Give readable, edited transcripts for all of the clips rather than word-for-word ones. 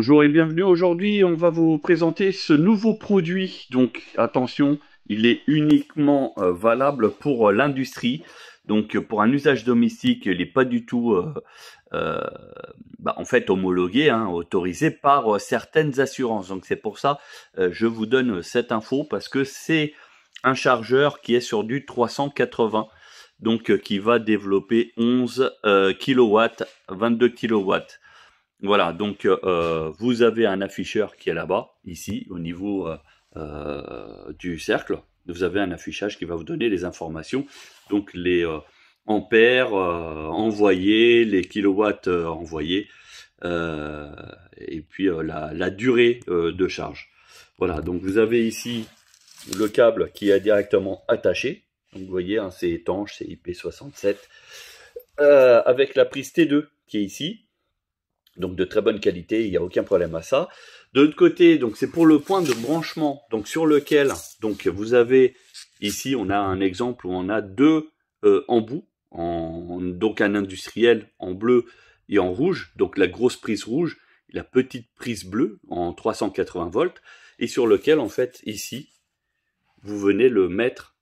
Bonjour et bienvenue. Aujourd'hui, on va vous présenter ce nouveau produit. Donc, attention, il est uniquement valable pour l'industrie. Donc, pour un usage domestique, il n'est pas du tout, euh, en fait, homologué, hein, autorisé par certaines assurances. Donc, c'est pour ça, je vous donne cette info parce que c'est un chargeur qui est sur du 380. Donc, qui va développer 11 kW, 22 kW. Voilà, donc vous avez un afficheur qui est là-bas, ici, au niveau du cercle. Vous avez un affichage qui va vous donner les informations, donc les ampères envoyés, les kilowatts envoyés, et puis la durée de charge. Voilà, donc vous avez ici le câble qui est directement attaché. Donc vous voyez, hein, c'est étanche, c'est IP67, avec la prise T2 qui est ici. Donc de très bonne qualité, il n'y a aucun problème à ça. De l'autre côté, donc c'est pour le point de branchement, donc sur lequel donc vous avez ici, on a un exemple où on a deux embouts, donc un industriel en bleu et en rouge, donc la grosse prise rouge, la petite prise bleue en 380 volts, et sur lequel en fait ici, vous venez le mettre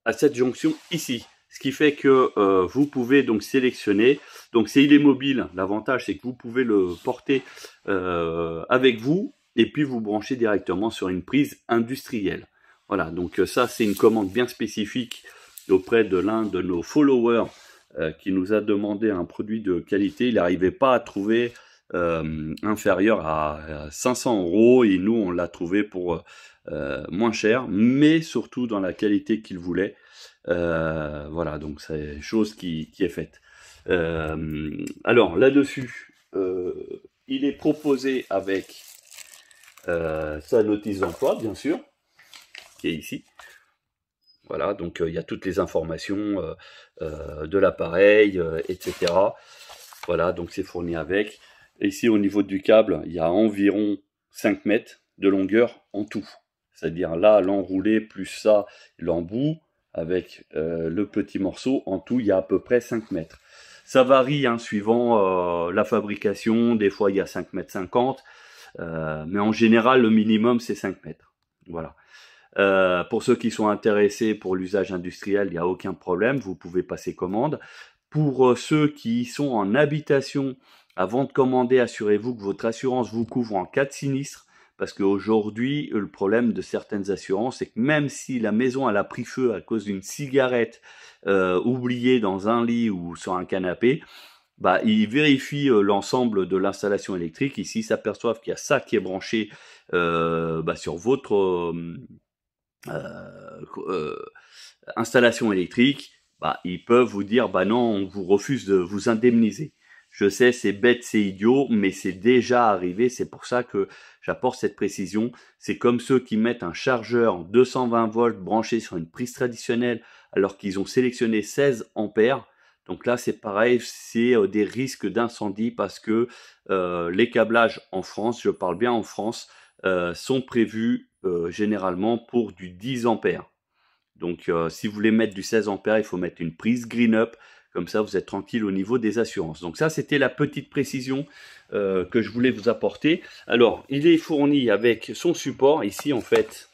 à cette jonction ici. Ce qui fait que vous pouvez donc sélectionner. Donc il est mobile. L'avantage c'est que vous pouvez le porter avec vous et puis vous brancher directement sur une prise industrielle. Voilà, donc ça c'est une commande bien spécifique auprès de l'un de nos followers qui nous a demandé un produit de qualité. Il n'arrivait pas à trouver inférieur à 500 € et nous on l'a trouvé pour moins cher, mais surtout dans la qualité qu'il voulait. Voilà, donc c'est chose qui est faite. Alors là-dessus, il est proposé avec sa notice d'emploi, bien sûr, qui est ici. Voilà, donc il y a toutes les informations de l'appareil, etc. Voilà, donc c'est fourni avec. Et ici, au niveau du câble, il y a environ 5 mètres de longueur en tout. C'est-à-dire là, l'enroulé plus ça, l'embout, avec le petit morceau, en tout, il y a à peu près 5 mètres. Ça varie hein, suivant la fabrication, des fois il y a 5 mètres 50, mais en général, le minimum, c'est 5 mètres. Voilà. Pour ceux qui sont intéressés pour l'usage industriel, il n'y a aucun problème, vous pouvez passer commande. Pour ceux qui sont en habitation, avant de commander, assurez-vous que votre assurance vous couvre en cas de sinistre, parce qu'aujourd'hui, le problème de certaines assurances, c'est que même si la maison elle a pris feu à cause d'une cigarette oubliée dans un lit ou sur un canapé, bah, ils vérifient l'ensemble de l'installation électrique. Ici, ils s'aperçoivent qu'il y a ça qui est branché sur votre installation électrique, bah, ils peuvent vous dire bah non, on vous refuse de vous indemniser. Je sais, c'est bête, c'est idiot, mais c'est déjà arrivé. C'est pour ça que j'apporte cette précision. C'est comme ceux qui mettent un chargeur 220 volts branché sur une prise traditionnelle alors qu'ils ont sélectionné 16 ampères. Donc là, c'est pareil, c'est des risques d'incendie parce que les câblages en France, je parle bien en France, sont prévus généralement pour du 10 ampères. Donc si vous voulez mettre du 16 ampères, il faut mettre une prise Green Up, comme ça vous êtes tranquille au niveau des assurances. Donc ça c'était la petite précision que je voulais vous apporter. Alors il est fourni avec son support, ici en fait,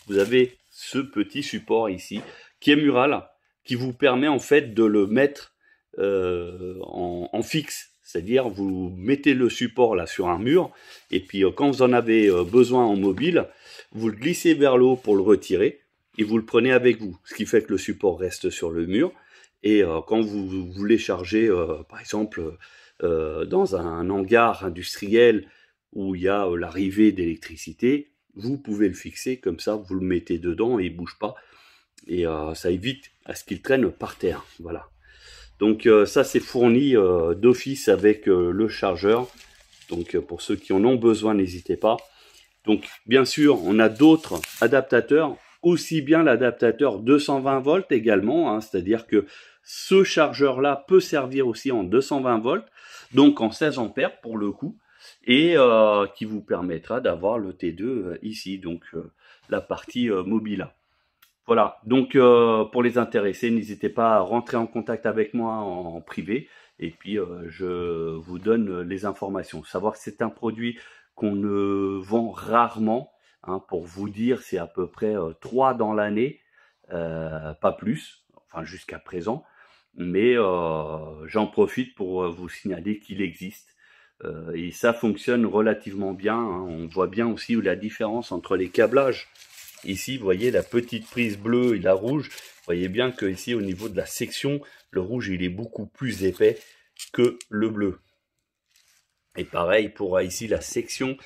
vous avez ce petit support ici, qui est mural, qui vous permet en fait de le mettre en fixe. C'est-à-dire vous mettez le support là sur un mur, et puis quand vous en avez besoin en mobile, vous le glissez vers le haut pour le retirer, et vous le prenez avec vous. Ce qui fait que le support reste sur le mur, et quand vous voulez charger, par exemple, dans un hangar industriel où il y a l'arrivée d'électricité, vous pouvez le fixer comme ça, vous le mettez dedans et il bouge pas, et ça évite à ce qu'il traîne par terre. Voilà. Donc ça c'est fourni d'office avec le chargeur. Donc pour ceux qui en ont besoin, n'hésitez pas. Donc bien sûr, on a d'autres adaptateurs, aussi bien l'adaptateur 220 volts également, hein, c'est-à-dire que ce chargeur-là peut servir aussi en 220 volts, donc en 16 ampères pour le coup, et qui vous permettra d'avoir le T2 ici, donc la partie mobile. Voilà, donc pour les intéressés, n'hésitez pas à rentrer en contact avec moi en privé et puis je vous donne les informations. Savoir que c'est un produit qu'on ne vend rarement, hein, pour vous dire, c'est à peu près 3 dans l'année, pas plus, enfin jusqu'à présent, mais j'en profite pour vous signaler qu'il existe. Et ça fonctionne relativement bien, hein. On voit bien aussi la différence entre les câblages. Ici, vous voyez la petite prise bleue et la rouge. Vous voyez bien que ici, au niveau de la section, le rouge, il est beaucoup plus épais que le bleu. Et pareil pour ici la section.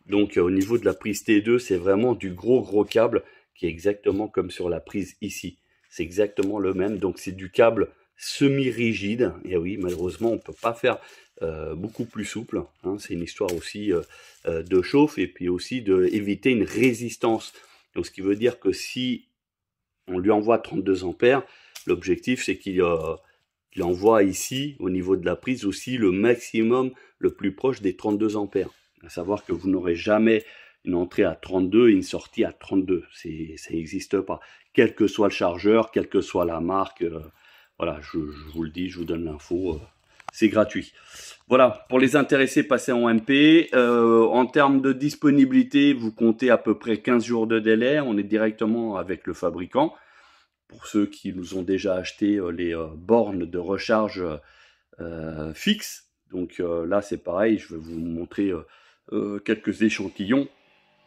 Donc au niveau de la prise T2, c'est vraiment du gros câble qui est exactement comme sur la prise ici. C'est exactement le même. Donc c'est du câble semi-rigide. Et oui, malheureusement, on ne peut pas faire beaucoup plus souple, hein. C'est une histoire aussi de chauffe et puis aussi d'éviter une résistance. Donc ce qui veut dire que si on lui envoie 32 ampères, l'objectif c'est qu'il envoie ici, au niveau de la prise aussi, le maximum le plus proche des 32 ampères. À savoir que vous n'aurez jamais une entrée à 32 et une sortie à 32. Ça n'existe pas. Quel que soit le chargeur, quelle que soit la marque, voilà, je vous le dis, je vous donne l'info, c'est gratuit. Voilà, pour les intéressés, passez en MP. En termes de disponibilité, vous comptez à peu près 15 jours de délai. On est directement avec le fabricant. Pour ceux qui nous ont déjà acheté les bornes de recharge fixes. Donc là, c'est pareil, je vais vous montrer quelques échantillons.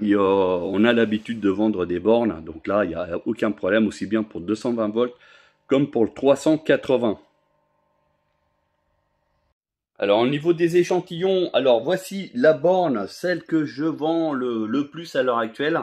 Et, on a l'habitude de vendre des bornes, donc là, il n'y a aucun problème, aussi bien pour 220 volts comme pour le 380. Alors, au niveau des échantillons, alors voici la borne, celle que je vends le plus à l'heure actuelle,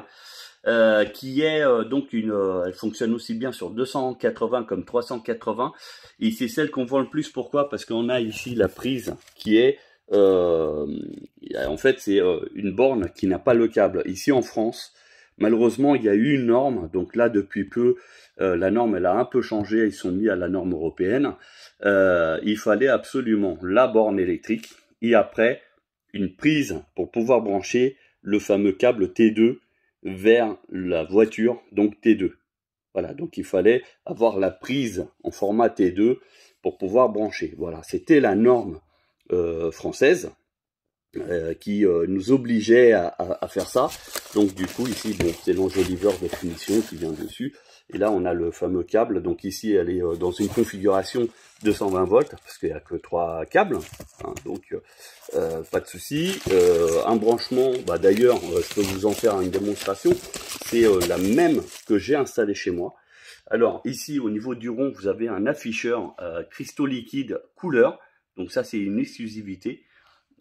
qui est donc elle fonctionne aussi bien sur 280 comme 380, et c'est celle qu'on vend le plus. Pourquoi? Parce qu'on a ici la prise qui est, en fait, c'est une borne qui n'a pas le câble. Ici en France, malheureusement, il y a eu une norme, donc là, depuis peu, la norme, elle a un peu changé, ils sont mis à la norme européenne. Il fallait absolument la borne électrique et après une prise pour pouvoir brancher le fameux câble T2 vers la voiture, donc T2. Voilà, donc il fallait avoir la prise en format T2 pour pouvoir brancher. Voilà, c'était la norme française qui nous obligeait à faire ça. Donc du coup ici, bon, c'est l'enjoliveur de finition qui vient dessus. Et là on a le fameux câble. Donc ici elle est dans une configuration 220 volts parce qu'il n'y a que 3 câbles, hein, donc pas de souci. Un branchement, bah, d'ailleurs je peux vous en faire une démonstration. C'est la même que j'ai installée chez moi. Alors ici au niveau du rond vous avez un afficheur cristaux liquides couleur. Donc ça c'est une exclusivité.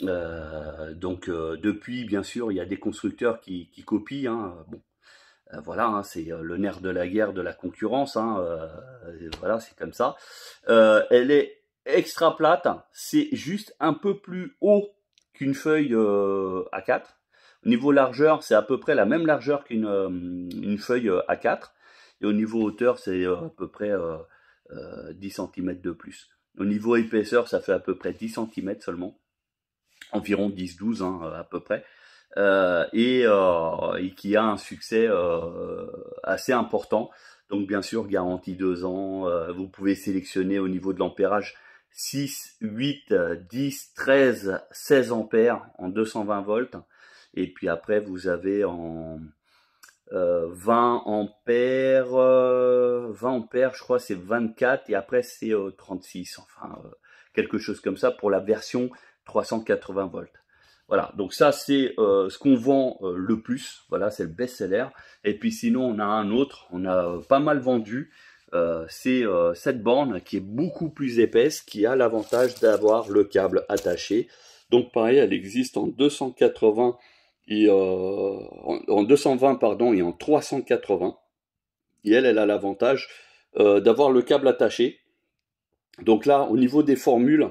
Depuis, bien sûr, il y a des constructeurs qui copient, hein. Bon, voilà, hein, c'est le nerf de la guerre de la concurrence, hein, voilà, c'est comme ça. Elle est extra plate, c'est juste un peu plus haut qu'une feuille A4. Au niveau largeur, c'est à peu près la même largeur qu'une feuille A4. Et au niveau hauteur, c'est à peu près 10 cm de plus. Au niveau épaisseur, ça fait à peu près 10 cm seulement. Environ 10-12, hein, à peu près, et qui a un succès assez important. Donc bien sûr, garantie 2 ans, vous pouvez sélectionner au niveau de l'ampérage 6, 8, 10, 13, 16 ampères en 220 volts, et puis après vous avez en 20 ampères, 20 ampères, je crois c'est 24, et après c'est 36, enfin quelque chose comme ça pour la version 380 volts. Voilà, donc ça c'est ce qu'on vend le plus, voilà, c'est le best-seller. Et puis sinon on a un autre, on a pas mal vendu, c'est cette borne qui est beaucoup plus épaisse, qui a l'avantage d'avoir le câble attaché. Donc pareil, elle existe en 280 et en 220 pardon et en 380. Et elle a l'avantage d'avoir le câble attaché. Donc là, au niveau des formules,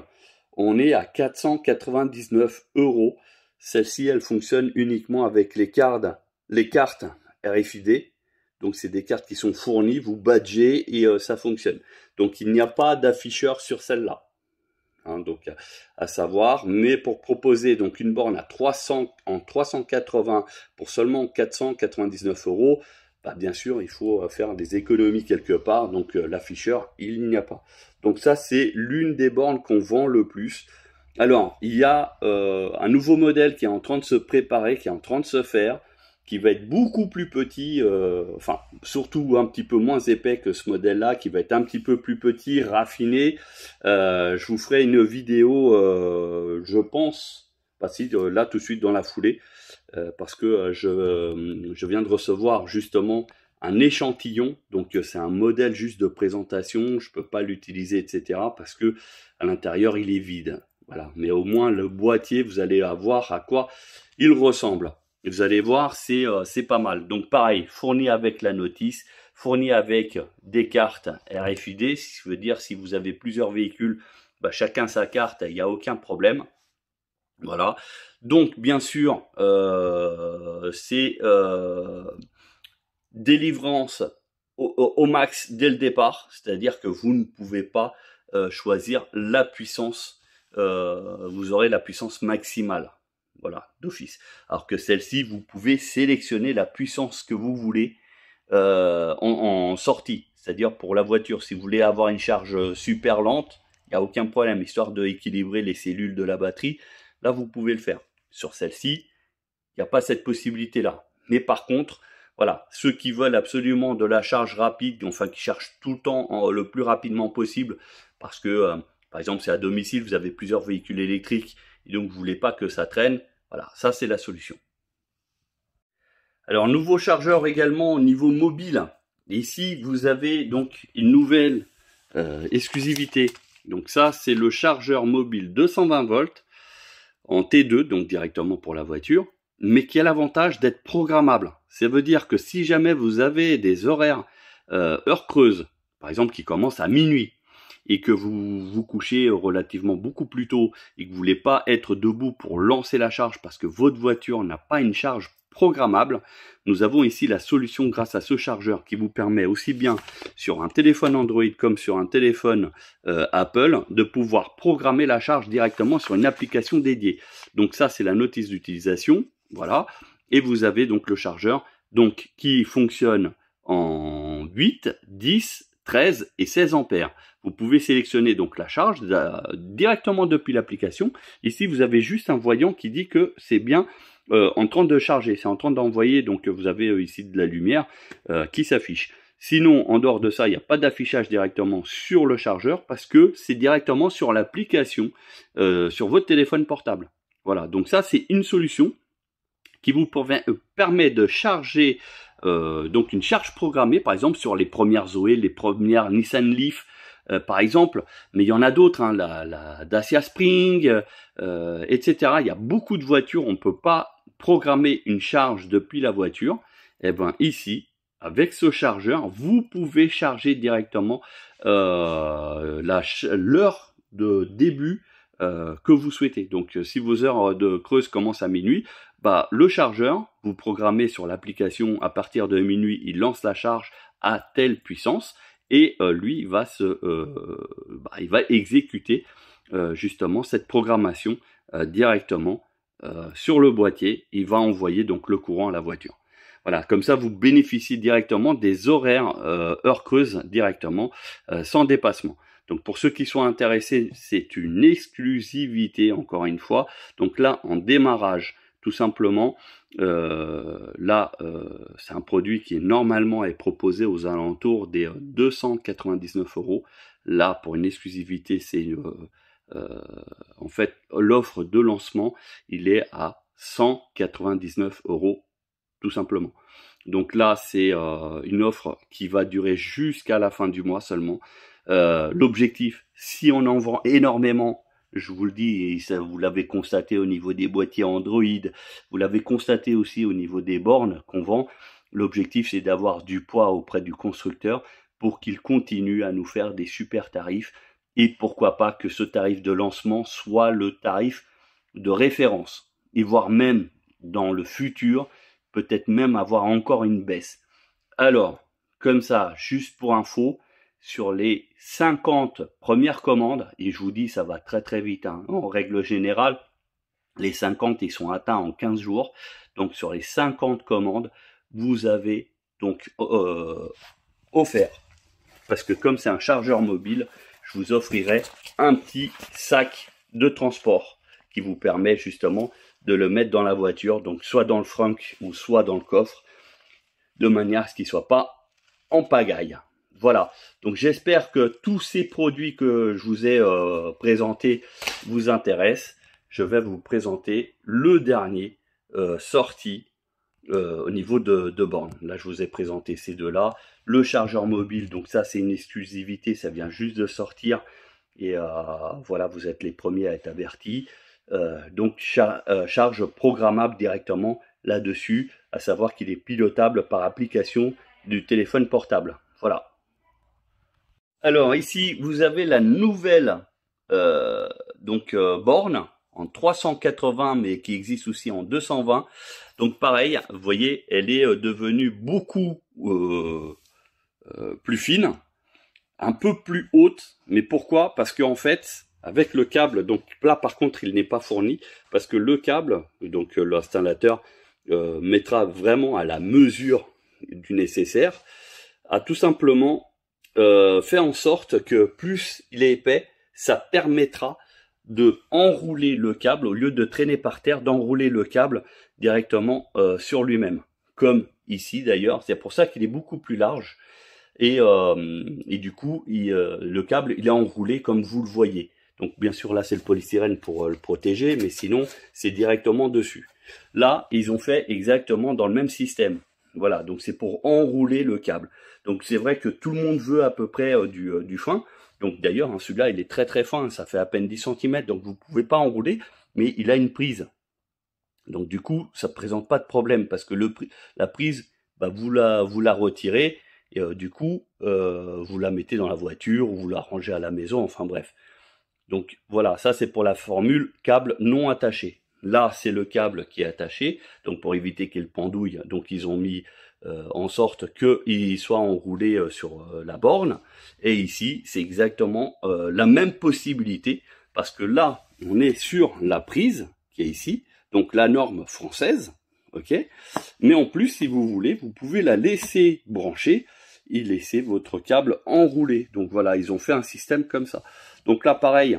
on est à 499 €. Celle-ci, elle fonctionne uniquement avec les cartes RFID. Donc, c'est des cartes qui sont fournies, vous badgez et ça fonctionne. Donc, il n'y a pas d'afficheur sur celle-là. Hein, donc, à savoir, mais pour proposer donc une borne à 380 pour seulement 499 €, bah, bien sûr, il faut faire des économies quelque part, donc l'afficheur, il n'y a pas. Donc ça, c'est l'une des bornes qu'on vend le plus. Alors, il y a un nouveau modèle qui est en train de se préparer, qui est en train de se faire, qui va être beaucoup plus petit, enfin, surtout un petit peu moins épais que ce modèle-là, qui va être un petit peu plus petit, raffiné. Je vous ferai une vidéo, je pense, pas si, là tout de suite dans la foulée, parce que je viens de recevoir justement un échantillon, donc c'est un modèle juste de présentation, je peux pas l'utiliser, etc., parce que à l'intérieur il est vide. Voilà, mais au moins le boîtier, vous allez voir à quoi il ressemble. Et vous allez voir, c'est pas mal. Donc pareil, fourni avec la notice, fourni avec des cartes RFID, ce qui veut dire si vous avez plusieurs véhicules, bah, chacun sa carte, il n'y a aucun problème. Voilà. Donc bien sûr, c'est délivrance au max dès le départ, c'est-à-dire que vous ne pouvez pas choisir la puissance, vous aurez la puissance maximale, voilà, d'office. Alors que celle-ci, vous pouvez sélectionner la puissance que vous voulez en sortie, c'est-à-dire pour la voiture, si vous voulez avoir une charge super lente, il n'y a aucun problème, histoire d'équilibrer les cellules de la batterie, là vous pouvez le faire. Sur celle-ci, il n'y a pas cette possibilité-là. Mais par contre, voilà, ceux qui veulent absolument de la charge rapide, enfin qui cherchent tout le temps le plus rapidement possible, parce que, par exemple, c'est à domicile, vous avez plusieurs véhicules électriques, et donc vous voulez pas que ça traîne, voilà, ça c'est la solution. Alors, nouveau chargeur également au niveau mobile. Ici, vous avez donc une nouvelle exclusivité. Donc ça, c'est le chargeur mobile 220 volts en T2, donc directement pour la voiture, mais qui a l'avantage d'être programmable. Ça veut dire que si jamais vous avez des horaires heures creuses, par exemple qui commencent à minuit, et que vous vous couchez relativement beaucoup plus tôt, et que vous voulez pas être debout pour lancer la charge parce que votre voiture n'a pas une charge programmable, nous avons ici la solution grâce à ce chargeur qui vous permet aussi bien sur un téléphone Android comme sur un téléphone Apple de pouvoir programmer la charge directement sur une application dédiée. Donc ça, c'est la notice d'utilisation, voilà, et vous avez donc le chargeur donc qui fonctionne en 8, 10, 13 et 16 ampères. Vous pouvez sélectionner donc la charge directement depuis l'application. Ici, vous avez juste un voyant qui dit que c'est bien en train de charger, c'est en train d'envoyer, donc vous avez ici de la lumière qui s'affiche. Sinon, en dehors de ça, il n'y a pas d'affichage directement sur le chargeur parce que c'est directement sur l'application, sur votre téléphone portable. Voilà, donc ça c'est une solution qui vous permet de charger donc une charge programmée, par exemple sur les premières Zoé, les premières Nissan Leaf, par exemple, mais il y en a d'autres, hein, la Dacia Spring, etc. Il y a beaucoup de voitures, on ne peut pas programmer une charge depuis la voiture. Et bien ici, avec ce chargeur, vous pouvez charger directement l'heure de début que vous souhaitez. Donc si vos heures de creuse commencent à minuit, bah, le chargeur, vous programmez sur l'application à partir de minuit, il lance la charge à telle puissance et lui il va il va exécuter justement cette programmation directement sur le boîtier. Il va envoyer donc le courant à la voiture. Voilà, comme ça vous bénéficiez directement des horaires heures creuses directement sans dépassement. Donc pour ceux qui sont intéressés, c'est une exclusivité encore une fois. Donc là en démarrage, tout simplement, c'est un produit qui normalement est proposé aux alentours des 299 €. Là, pour une exclusivité, c'est en fait l'offre de lancement, il est à 199 € tout simplement. Donc là, c'est une offre qui va durer jusqu'à la fin du mois seulement. L'objectif, si on en vend énormément, je vous le dis, et ça, vous l'avez constaté au niveau des boîtiers Android, vous l'avez constaté aussi au niveau des bornes qu'on vend, l'objectif c'est d'avoir du poids auprès du constructeur pour qu'il continue à nous faire des super tarifs et pourquoi pas que ce tarif de lancement soit le tarif de référence et voire même dans le futur, peut-être même avoir encore une baisse. Alors, comme ça, juste pour info, sur les 50 premières commandes, et je vous dis ça va très très vite, hein, en règle générale, les 50 ils sont atteints en 15 jours, donc sur les 50 commandes, vous avez donc offert. Parce que comme c'est un chargeur mobile, je vous offrirai un petit sac de transport qui vous permet justement de le mettre dans la voiture, donc soit dans le frunk ou soit dans le coffre, de manière à ce qu'il ne soit pas en pagaille. Voilà, donc j'espère que tous ces produits que je vous ai présentés vous intéressent. Je vais vous présenter le dernier sorti au niveau de borne. Là, je vous ai présenté ces deux-là. Le chargeur mobile, donc ça, c'est une exclusivité, ça vient juste de sortir. Et voilà, vous êtes les premiers à être avertis. Donc, charge programmable directement là-dessus, à savoir qu'il est pilotable par application du téléphone portable. Voilà. Alors, ici, vous avez la nouvelle borne en 380, mais qui existe aussi en 220. Donc pareil, vous voyez, elle est devenue beaucoup plus fine, un peu plus haute. Mais pourquoi? Parce qu'en fait, avec le câble, donc là par contre, il n'est pas fourni, parce que le câble, donc l'installateur mettra vraiment à la mesure du nécessaire, a tout simplement fait en sorte que plus il est épais, ça permettra de enrouler le câble, au lieu de traîner par terre, d'enrouler le câble directement sur lui-même. Comme ici d'ailleurs, c'est pour ça qu'il est beaucoup plus large. Et du coup, le câble, il est enroulé comme vous le voyez. Donc bien sûr, là, c'est le polystyrène pour le protéger, mais sinon, c'est directement dessus. Là, ils ont fait exactement dans le même système. Voilà, donc c'est pour enrouler le câble. Donc c'est vrai que tout le monde veut à peu près du fin. Donc d'ailleurs, hein, celui-là, il est très très fin, ça fait à peine 10 cm, donc vous ne pouvez pas enrouler, mais il a une prise. Donc du coup, ça ne présente pas de problème, parce que la prise, bah, vous la retirez, et du coup, vous la mettez dans la voiture, ou vous la rangez à la maison, enfin bref. Donc voilà, ça c'est pour la formule câble non attaché. Là, c'est le câble qui est attaché, donc pour éviter qu'il pendouille, donc ils ont mis en sorte qu'il soit enroulé sur la borne. Et ici, c'est exactement la même possibilité, parce que là, on est sur la prise qui est ici, donc la norme française, ok. Mais en plus, si vous voulez, vous pouvez la laisser brancher et laisser votre câble enroulé. Donc voilà, ils ont fait un système comme ça. Donc là, pareil.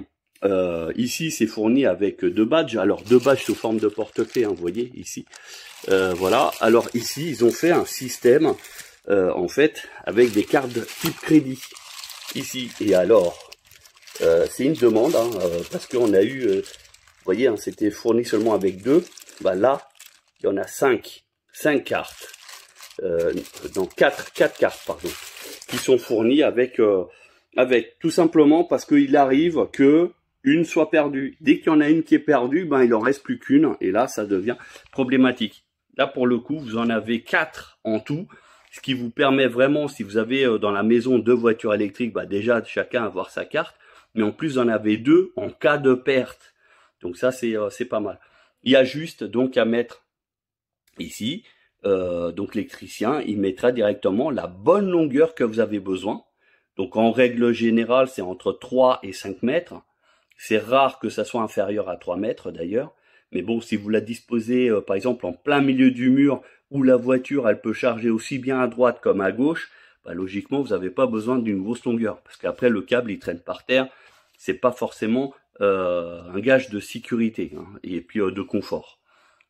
Ici, c'est fourni avec deux badges. Alors, deux badges sous forme de porte-clés, hein, vous voyez, ici. Voilà. Alors, ici, ils ont fait un système, en fait, avec des cartes type crédit. Ici. Et alors, c'est une demande, hein, parce qu'on a eu, vous voyez, hein, c'était fourni seulement avec deux. Bah là, il y en a 5 cartes. Non, 4 cartes, pardon, qui sont fournies avec tout simplement parce qu'il arrive que une soit perdue. Dès qu'il y en a une qui est perdue, ben il en reste plus qu'une, et là ça devient problématique. Là pour le coup, vous en avez 4 en tout, ce qui vous permet vraiment, si vous avez dans la maison 2 voitures électriques, bah déjà chacun avoir sa carte, mais en plus vous en avez 2 en cas de perte. Donc ça c'est pas mal. Il y a juste donc à mettre ici, donc l'électricien, il mettra directement la bonne longueur que vous avez besoin. Donc en règle générale, c'est entre 3 et 5 mètres. C'est rare que ça soit inférieur à 3 mètres d'ailleurs. Mais bon, si vous la disposez par exemple en plein milieu du mur, où la voiture elle peut charger aussi bien à droite comme à gauche, bah, logiquement vous n'avez pas besoin d'une grosse longueur. Parce qu'après le câble il traîne par terre, c'est pas forcément un gage de sécurité, hein, et puis de confort.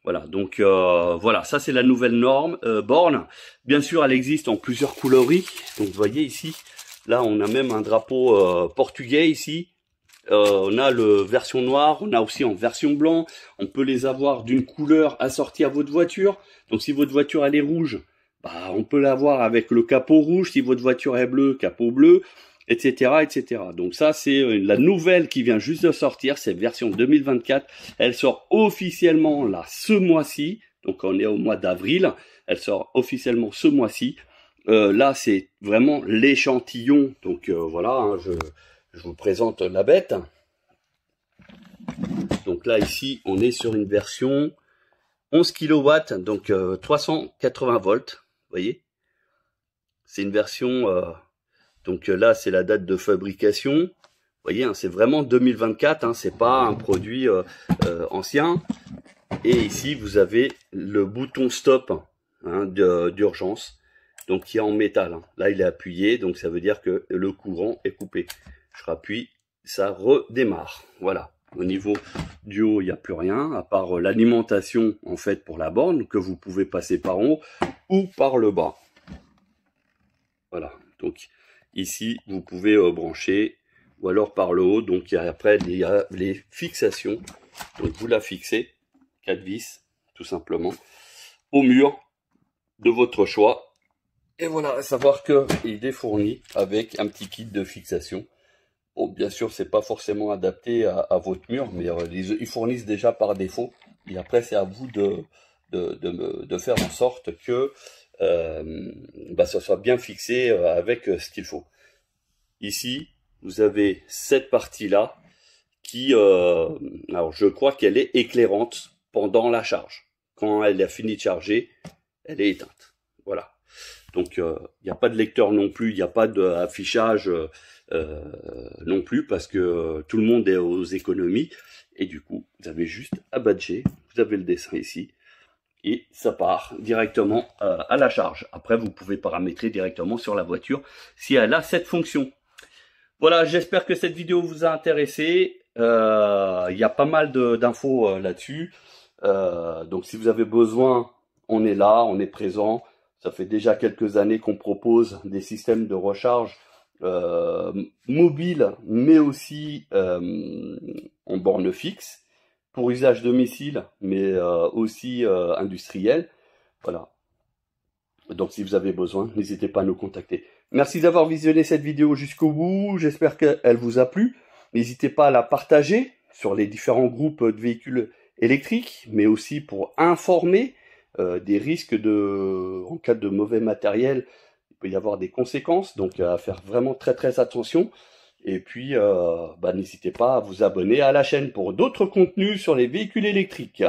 Voilà, donc voilà, ça c'est la nouvelle norme borne. Bien sûr, elle existe en plusieurs coloris. Donc vous voyez ici, là on a même un drapeau portugais ici. On a le version noire, on a aussi en version blanc. On peut les avoir d'une couleur assortie à votre voiture. Donc si votre voiture elle est rouge, bah, on peut l'avoir avec le capot rouge. Si votre voiture est bleue, capot bleu, etc., etc. Donc ça c'est la nouvelle qui vient juste de sortir, c'est version 2024. Elle sort officiellement là ce mois-ci, donc on est au mois d'avril. Elle sort officiellement ce mois-ci. Là c'est vraiment l'échantillon. Donc voilà, hein, je vous présente la bête. Donc là ici on est sur une version 11 kW, donc 380 volts. Vous voyez, c'est une version donc là, c'est la date de fabrication. Vous voyez, hein, c'est vraiment 2024, hein, c'est pas un produit ancien. Et ici, vous avez le bouton stop, hein, d'urgence. donc qui est en métal. Hein. Là, il est appuyé, donc ça veut dire que le courant est coupé. Je rappuie, ça redémarre. Voilà. Au niveau du haut, il n'y a plus rien, à part l'alimentation en fait pour la borne, que vous pouvez passer par en haut ou par le bas. Voilà. Donc ici, vous pouvez brancher, ou alors par le haut. Donc après, il y a les fixations. Donc vous la fixez, 4 vis, tout simplement, au mur de votre choix. Et voilà, à savoir qu'il est fourni avec un petit kit de fixation. Bon, bien sûr, c'est pas forcément adapté à votre mur, mais ils fournissent déjà par défaut. Et après, c'est à vous de faire en sorte que ça soit bien fixé avec ce qu'il faut. Ici, vous avez cette partie-là qui, alors je crois qu'elle est éclairante pendant la charge. Quand elle a fini de charger, elle est éteinte. Voilà. Donc, il n'y a pas de lecteur non plus, il n'y a pas d'affichage non plus, parce que tout le monde est aux économies. Et du coup, vous avez juste à badger, vous avez le dessin ici, et ça part directement à la charge. Après, vous pouvez paramétrer directement sur la voiture si elle a cette fonction. Voilà, j'espère que cette vidéo vous a intéressé. Il y a pas mal d'infos là-dessus. Donc, si vous avez besoin, on est là, on est présent. Ça fait déjà quelques années qu'on propose des systèmes de recharge mobiles, mais aussi en borne fixe, pour usage domicile, mais aussi industriel. Voilà. Donc si vous avez besoin, n'hésitez pas à nous contacter. Merci d'avoir visionné cette vidéo jusqu'au bout. J'espère qu'elle vous a plu. N'hésitez pas à la partager sur les différents groupes de véhicules électriques, mais aussi pour informer des risques en cas de mauvais matériel. Il peut y avoir des conséquences, donc à faire vraiment très attention. Et puis, n'hésitez pas à vous abonner à la chaîne pour d'autres contenus sur les véhicules électriques.